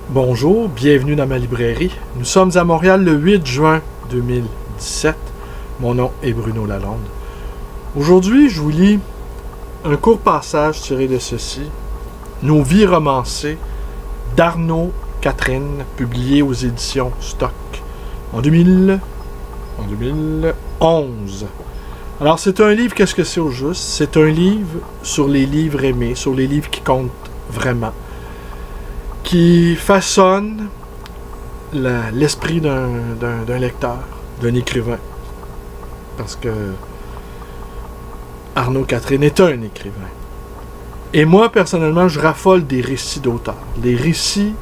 Bonjour, bienvenue dans ma librairie. Nous sommes à Montréal le 8 juin 2017. Mon nom est Bruno Lalonde. Aujourd'hui, je vous lis un court passage tiré de ceci, Nos vies romancées d'Arnaud Catherine, publié aux éditions Stock en 2011. Alors, c'est un livre, qu'est-ce que c'est au juste? C'est un livre sur les livres aimés, sur les livres qui comptent vraiment, qui façonne l'esprit d'un lecteur, d'un écrivain. Parce que Arnaud Catherine est un écrivain. Et moi, personnellement, je raffole des récits d'auteurs, des récits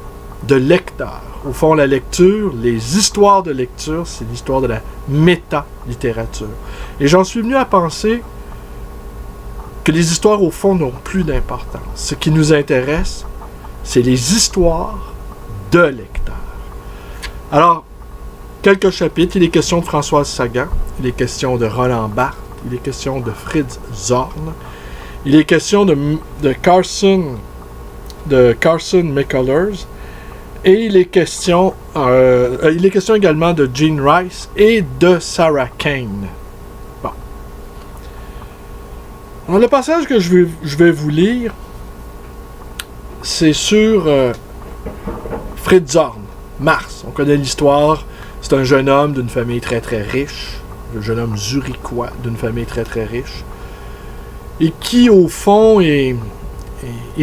de lecteurs. Au fond, la lecture, les histoires de lecture, c'est l'histoire de la méta-littérature. Et j'en suis venu à penser que les histoires, au fond, n'ont plus d'importance. Ce qui nous intéresse, c'est les histoires de lecteurs. Alors, quelques chapitres. Il est question de Françoise Sagan, il est question de Roland Barthes, il est question de Fritz Zorn, il est question de Carson McCullers, et il est question également de Jean Rice et de Sarah Kane. Bon. Alors, le passage que je vais vous lire, c'est sur Fritz Zorn, Mars. On connaît l'histoire. C'est un jeune homme d'une famille très très riche, un jeune homme zurichois d'une famille très très riche, et qui au fond est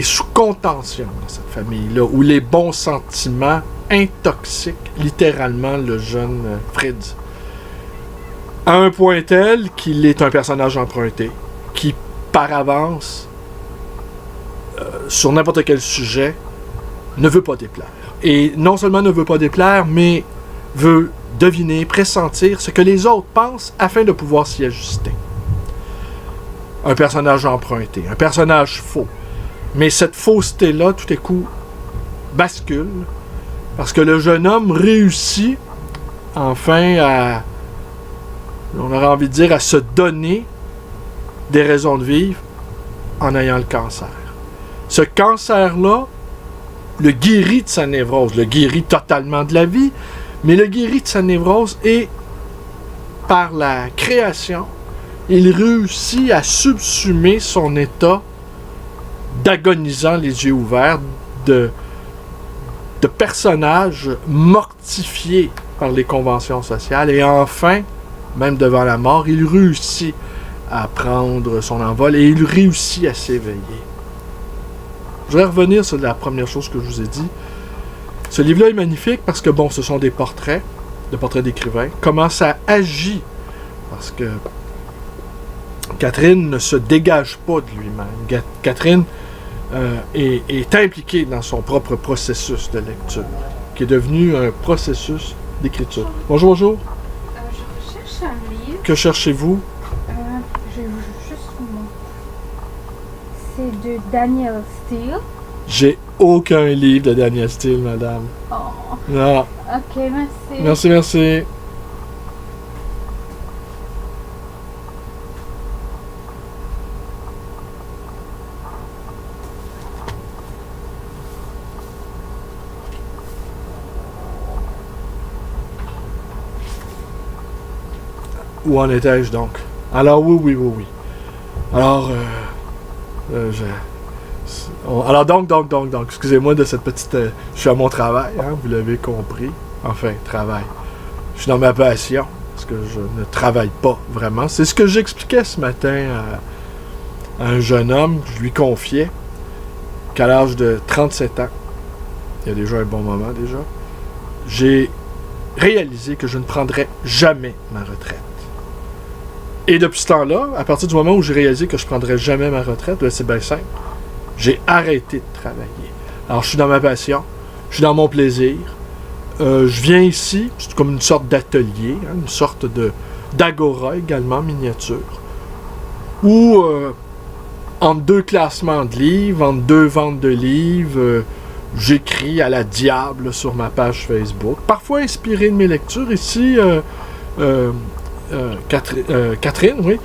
sous contention dans cette famille-là, où les bons sentiments intoxiquent littéralement le jeune Fritz. À un point tel qu'il est un personnage emprunté, qui par avance, sur n'importe quel sujet, ne veut pas déplaire. Et non seulement ne veut pas déplaire, mais veut deviner, pressentir ce que les autres pensent afin de pouvoir s'y ajuster. Un personnage emprunté, un personnage faux. Mais cette fausseté-là, tout à coup, bascule, parce que le jeune homme réussit, enfin, on aurait envie de dire, à se donner des raisons de vivre en ayant le cancer. Ce cancer-là le guérit de sa névrose, le guérit totalement de la vie, mais le guérit de sa névrose et par la création, il réussit à subsumer son état d'agonisant les yeux ouverts, de personnage mortifié par les conventions sociales, et enfin, même devant la mort, il réussit à prendre son envol et il réussit à s'éveiller. Je vais revenir sur la première chose que je vous ai dit. Ce livre-là est magnifique parce que, bon, ce sont des portraits d'écrivains. Comment ça agit? Parce que Catherine ne se dégage pas de lui-même. Catherine est impliquée dans son propre processus de lecture, qui est devenu un processus d'écriture. Bonjour, bonjour. Je cherche un livre. Que cherchez-vous? Je vais juste vous montrer. C'est de Danielle Steel. J'ai aucun livre de Danielle Steel, madame. Oh. Non. Ok, merci. Merci, merci. Où en étais-je donc? Alors, oui. Alors, alors donc, excusez-moi de cette petite... je suis à mon travail, hein, vous l'avez compris. Enfin, travail. Je suis dans ma passion, parce que je ne travaille pas vraiment. C'est ce que j'expliquais ce matin à un jeune homme, je lui confiais qu'à l'âge de 37 ans, il y a déjà un bon moment déjà, j'ai réalisé que je ne prendrais jamais ma retraite. Et depuis ce temps-là, à partir du moment où j'ai réalisé que je ne prendrais jamais ma retraite, là, c'est bien simple. J'ai arrêté de travailler. Alors, je suis dans ma passion, je suis dans mon plaisir. Je viens ici, c'est comme une sorte d'atelier, hein, une sorte d'agora également, miniature, où, entre deux classements de livres, entre deux ventes de livres, j'écris à la diable sur ma page Facebook. Parfois inspiré de mes lectures. Ici, Catherine, oui,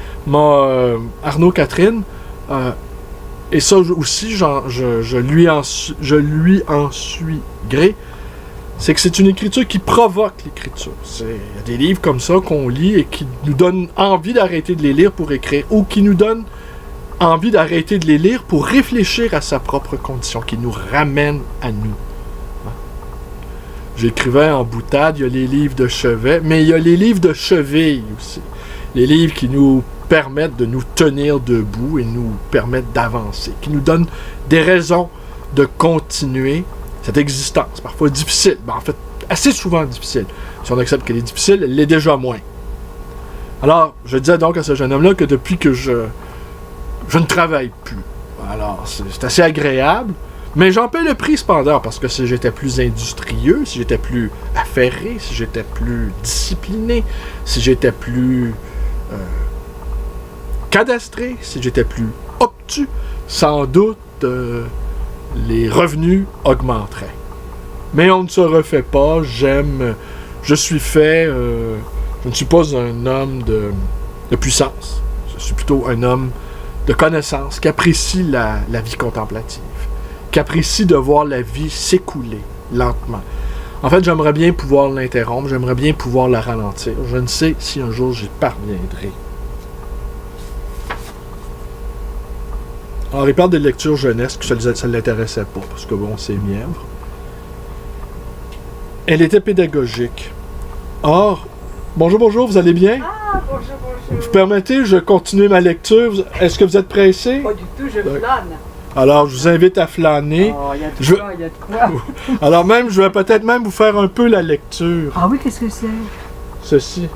Arnaud Catherine, et ça aussi, je lui en suis gré, c'est que c'est une écriture qui provoque l'écriture. Il y a des livres comme ça qu'on lit et qui nous donnent envie d'arrêter de les lire pour écrire, ou qui nous donnent envie d'arrêter de les lire pour réfléchir à sa propre condition, qui nous ramène à nous. J'écrivais en boutade, il y a les livres de chevet, mais il y a les livres de cheville aussi. Les livres qui nous permettent de nous tenir debout et nous permettent d'avancer, qui nous donnent des raisons de continuer cette existence, parfois difficile, en fait assez souvent difficile. Si on accepte qu'elle est difficile, elle l'est déjà moins. Alors, je disais donc à ce jeune homme-là que depuis que je ne travaille plus, alors c'est assez agréable, mais j'en paie le prix cependant, parce que si j'étais plus industrieux, si j'étais plus affairé, si j'étais plus discipliné, si j'étais plus cadastré, si j'étais plus obtus, sans doute les revenus augmenteraient. Mais on ne se refait pas, je suis fait, je ne suis pas un homme de puissance, je suis plutôt un homme de connaissance, qui apprécie la vie contemplative, qui apprécie de voir la vie s'écouler lentement. En fait, j'aimerais bien pouvoir l'interrompre, j'aimerais bien pouvoir la ralentir. Je ne sais si un jour j'y parviendrai. Alors, il parle de lecture jeunesse, que ça ne l'intéressait pas, parce que bon, c'est mièvre. Elle était pédagogique. Or, bonjour, vous allez bien? Ah, bonjour. Vous permettez, je continue ma lecture. Est-ce que vous êtes pressé? Pas du tout, je flâne. Alors, je vous invite à flâner. Oh, il y a de quoi. Alors même, je vais peut-être même vous faire un peu la lecture. Ah oui, qu'est-ce que c'est? Ceci.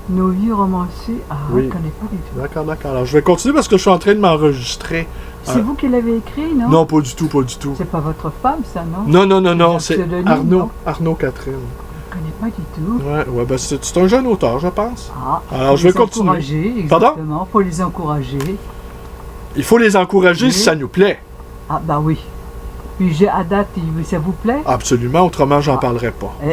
Nos vieux romanciers. Ah, Oui. je ne connais pas du tout. D'accord. Alors, je vais continuer parce que je suis en train de m'enregistrer. C'est vous qui l'avez écrit, non? Non, pas du tout. C'est pas votre femme, ça, non? Non, Un c'est pseudonyme, Arnaud. non? Arnaud Catherine. Je ne connais pas du tout. Ouais, ben c'est un jeune auteur, je pense. Ah, Alors, faut je vais les continuer. encourager, Pardon? exactement. Faut les encourager. Il faut les encourager Oui. si ça nous plaît. Ah, bah oui. Puis à date, ça vous plaît? Absolument, autrement, j'en parlerai pas. Ah,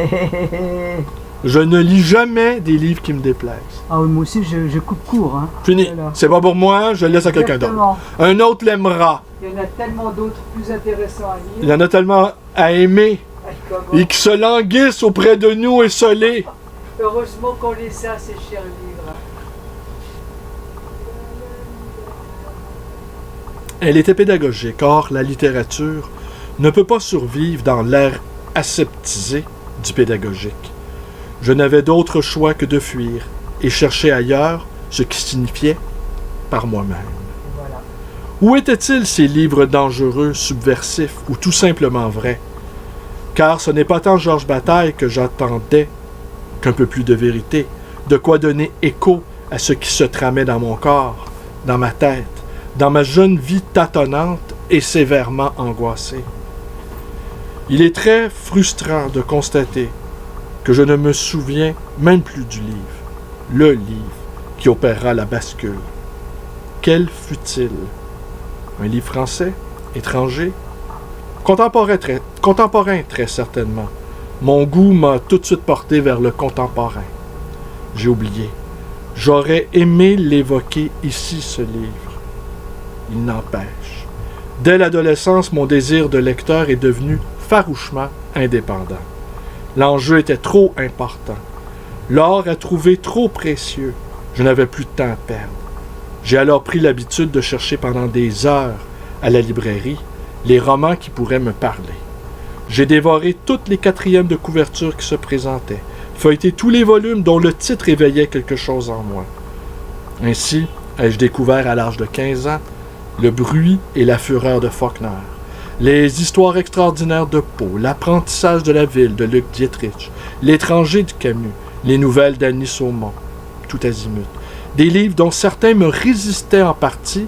Je ne lis jamais des livres qui me déplaisent. ah oui, moi aussi, je coupe court, hein. Fini. Voilà. C'est pas pour moi, je le laisse à quelqu'un d'autre. Exactement. Un autre l'aimera. Il y en a tellement d'autres plus intéressants à Il lire. y en a tellement à aimer Ay, comment? et qui se languissent auprès de nous essolés. Heureusement qu'on les a, ces chers livres. Elle était pédagogique, or la littérature ne peut pas survivre dans l'ère aseptisée du pédagogique. Je n'avais d'autre choix que de fuir et chercher ailleurs ce qui signifiait par moi-même. Voilà. Où étaient-ils ces livres dangereux, subversifs ou tout simplement vrais? Car ce n'est pas tant Georges Bataille que j'attendais qu'un peu plus de vérité, de quoi donner écho à ce qui se tramait dans mon corps, dans ma tête, dans ma jeune vie tâtonnante et sévèrement angoissée. Il est très frustrant de constater que je ne me souviens même plus du livre, le livre qui opérera la bascule. Quel fut-il? Un livre français? Étranger? Contemporain très certainement. Mon goût m'a tout de suite porté vers le contemporain. J'ai oublié. J'aurais aimé l'évoquer ici, ce livre. Il n'empêche. Dès l'adolescence, mon désir de lecteur est devenu farouchement indépendant. L'enjeu était trop important. L'or à trouver trop précieux. Je n'avais plus de temps à perdre. J'ai alors pris l'habitude de chercher pendant des heures à la librairie les romans qui pourraient me parler. J'ai dévoré toutes les quatrièmes de couverture qui se présentaient, feuilleté tous les volumes dont le titre éveillait quelque chose en moi. Ainsi ai-je découvert à l'âge de 15 ans le bruit et la fureur de Faulkner, les histoires extraordinaires de Poe, l'apprentissage de la ville de Luc Dietrich, l'étranger de Camus, les nouvelles d'Annie Saumon, tout azimut. Des livres dont certains me résistaient en partie,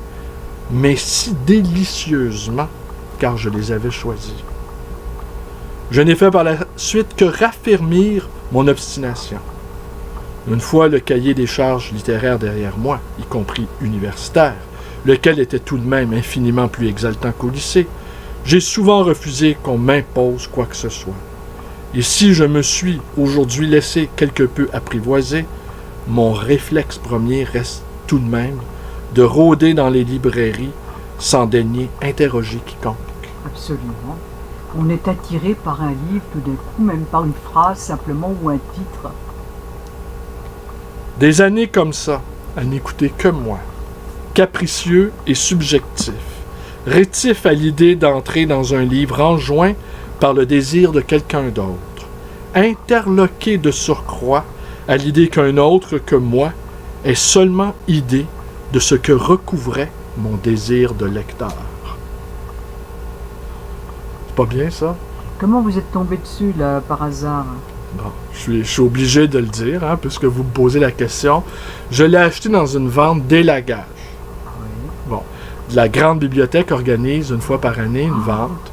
mais si délicieusement, car je les avais choisis. Je n'ai fait par la suite que raffermir mon obstination. Une fois le cahier des charges littéraires derrière moi, y compris universitaire, lequel était tout de même infiniment plus exaltant qu'au lycée, j'ai souvent refusé qu'on m'impose quoi que ce soit. Et si je me suis aujourd'hui laissé quelque peu apprivoiser, mon réflexe premier reste tout de même de rôder dans les librairies sans daigner interroger quiconque. Absolument. On est attiré par un livre tout d'un coup, même par une phrase simplement ou un titre. Des années comme ça, à n'écouter que moi, capricieux et subjectif, rétif à l'idée d'entrer dans un livre enjoint par le désir de quelqu'un d'autre, interloqué de surcroît à l'idée qu'un autre que moi ait seulement idée de ce que recouvrait mon désir de lecteur. C'est pas bien ça? Comment vous êtes tombé dessus, là, par hasard? Bon, je suis obligé de le dire, hein, puisque vous me posez la question. Je l'ai acheté dans une vente d'élagage. Oui. Bon, la grande bibliothèque organise une fois par année une vente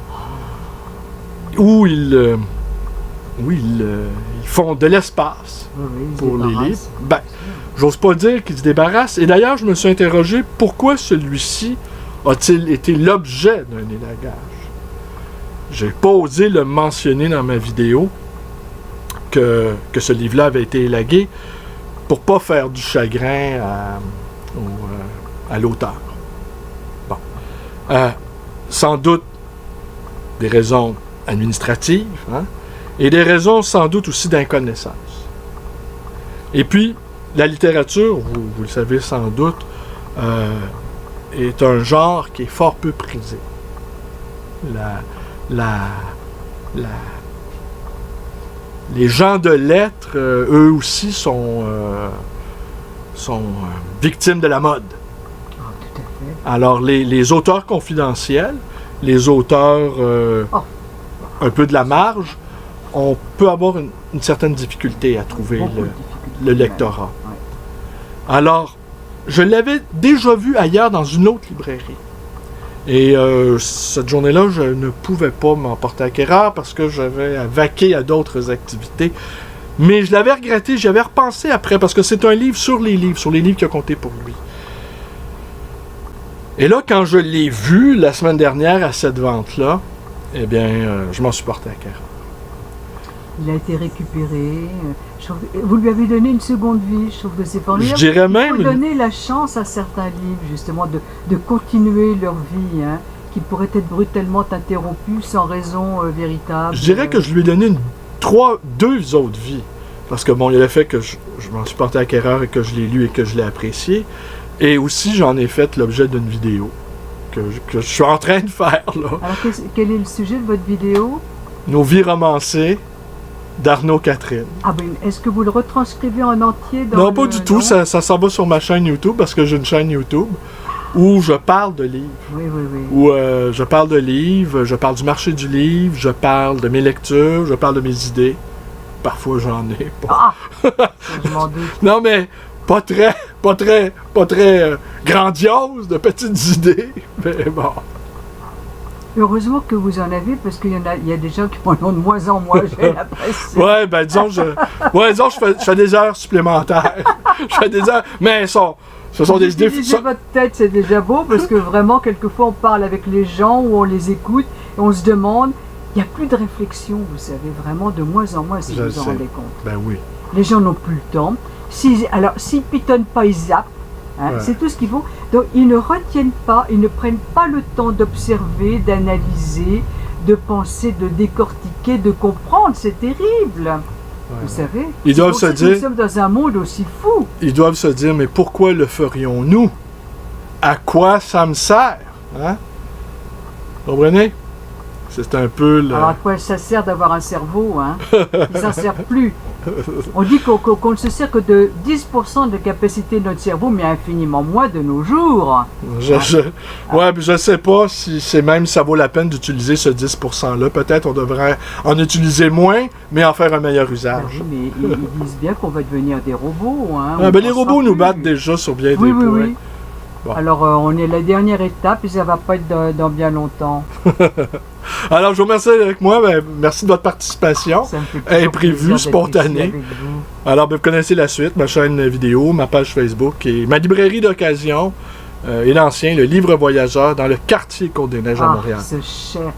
où ils font de l'espace Oui, ils se pour les débarrassent. livres. Ben, j'ose pas dire qu'ils se débarrassent. Et d'ailleurs, je me suis interrogé pourquoi celui-ci a-t-il été l'objet d'un élagage. J'ai pas osé le mentionner dans ma vidéo que ce livre-là avait été élagué pour pas faire du chagrin à l'auteur. Bon. Sans doute des raisons administratives, hein, et des raisons sans doute aussi d'inconnaissance. Et puis, la littérature, vous le savez sans doute, est un genre qui est fort peu prisé. Les gens de lettres, eux aussi, sont victimes de la mode. Ah, tout à fait. Alors, les auteurs confidentiels, les auteurs un peu de la marge, on peut avoir une certaine difficulté à trouver Beaucoup de difficultés, le lectorat. ouais. Alors, je l'avais déjà vu ailleurs dans une autre librairie. Et cette journée-là, je ne pouvais pas m'emporter acquéreur parce que j'avais à vaquer à d'autres activités. Mais je l'avais regretté, j'y avais repensé après parce que c'est un livre sur les livres qu'il a compté pour lui. Et là, quand je l'ai vu la semaine dernière à cette vente-là, eh bien, je m'en suis porté acquéreur. Il a été récupéré. Vous lui avez donné une seconde vie. Je trouve que c'est formidable. Je dirais même... Il faut donner la chance à certains livres, justement, de continuer leur vie, hein, qui pourraient être brutalement interrompus sans raison véritable. Je dirais que je lui ai donné deux autres vies. Parce que, bon, il y a le fait que je m'en suis porté acquéreur et que je l'ai lu et que je l'ai apprécié. Et aussi, j'en ai fait l'objet d'une vidéo que je suis en train de faire, là. Alors, quel est le sujet de votre vidéo? Nos vies romancées d'Arnaud Catherine. Ah ben, est-ce que vous le retranscrivez en entier dans Non, pas du tout. Ça s'en va sur ma chaîne YouTube parce que j'ai une chaîne YouTube où je parle de livres. Oui, oui, oui. Où je parle de livres, je parle du marché du livre, je parle de mes lectures, je parle de mes idées. Parfois, j'en ai pas. Ah! Je m'en doute. Non, mais pas très grandiose, de petites idées. Mais bon. Heureusement que vous en avez, parce qu'il y a des gens qui en ont de moins en moins, j'ai l'impression. Ouais, ben disons, je fais des heures supplémentaires. Je fais des heures, mais ce sont des idées... Utiliser votre tête, c'est déjà beau, parce que vraiment, quelquefois, on parle avec les gens, ou on les écoute, et on se demande, il n'y a plus de réflexion, vous savez, vraiment, de moins en moins, si Je vous le en sais. rendez compte. Ben oui. Les gens n'ont plus le temps. Alors, s'ils ne pitonnent pas, ils zappent. Hein, Ouais. C'est tout ce qu'il faut. Donc, ils ne retiennent pas, ils ne prennent pas le temps d'observer, d'analyser, de penser, de décortiquer, de comprendre. C'est terrible. Vous savez, Ils c'est doivent pour se ça que dire- nous sommes dans un monde aussi fou. Ils doivent se dire, mais pourquoi le ferions-nous? À quoi ça me sert? Hein? Vous comprenez? C'est un peu le... Alors à quoi ça sert d'avoir un cerveau, hein? Il s'en sert plus. On dit qu'on ne se sert que de 10% de capacité de notre cerveau, mais infiniment moins de nos jours. Ouais, puis je sais pas si ça vaut la peine d'utiliser ce 10%-là. Peut-être on devrait en utiliser moins, mais en faire un meilleur usage. Oui, mais ils disent bien qu'on va devenir des robots. Hein? Ah, On ben, les pensera robots nous plus. battent déjà sur bien Oui, des oui, points. oui. Bon. Alors on est à la dernière étape et ça va pas être dans bien longtemps. Alors, je vous remercie avec moi. Ben, merci de votre participation. Ça me fait toujours Imprévu, plaisir d'être spontané. ici avec vous. Alors, ben, vous connaissez la suite, ma chaîne vidéo, ma page Facebook et ma librairie d'occasion et l'ancien, le livre voyageur dans le quartier Côte-des-Neiges à Montréal. Ce cher.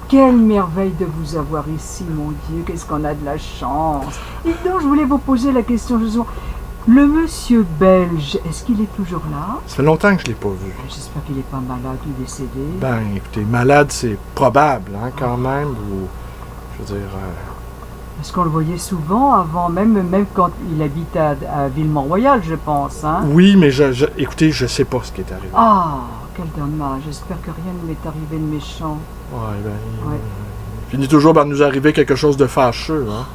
Quelle merveille de vous avoir ici, mon Dieu. Qu'est-ce qu'on a de la chance. Et donc, je voulais vous poser la question justement. Le monsieur belge, est-ce qu'il est toujours là? Ça fait longtemps que je ne l'ai pas vu. J'espère qu'il n'est pas malade ou décédé. Ben, écoutez, malade, c'est probable, hein, quand même. Ou, je veux dire... Parce qu'on le voyait souvent avant, même quand il habite à Villemont-Royal, je pense. Hein? Oui, mais écoutez, je sais pas ce qui est arrivé. Ah, quel dommage. J'espère que rien ne m'est arrivé de méchant. Ouais, ben, Ouais. il finit toujours par nous arriver quelque chose de fâcheux, hein.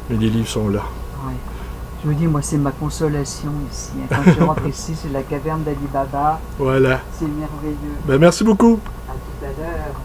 Mais les livres sont là. Ouais. Je vous dis, moi, c'est ma consolation ici. Hein. Quand je rentre ici, c'est la caverne d'Ali Baba. Voilà. C'est merveilleux. Ben, merci beaucoup. À tout à l'heure.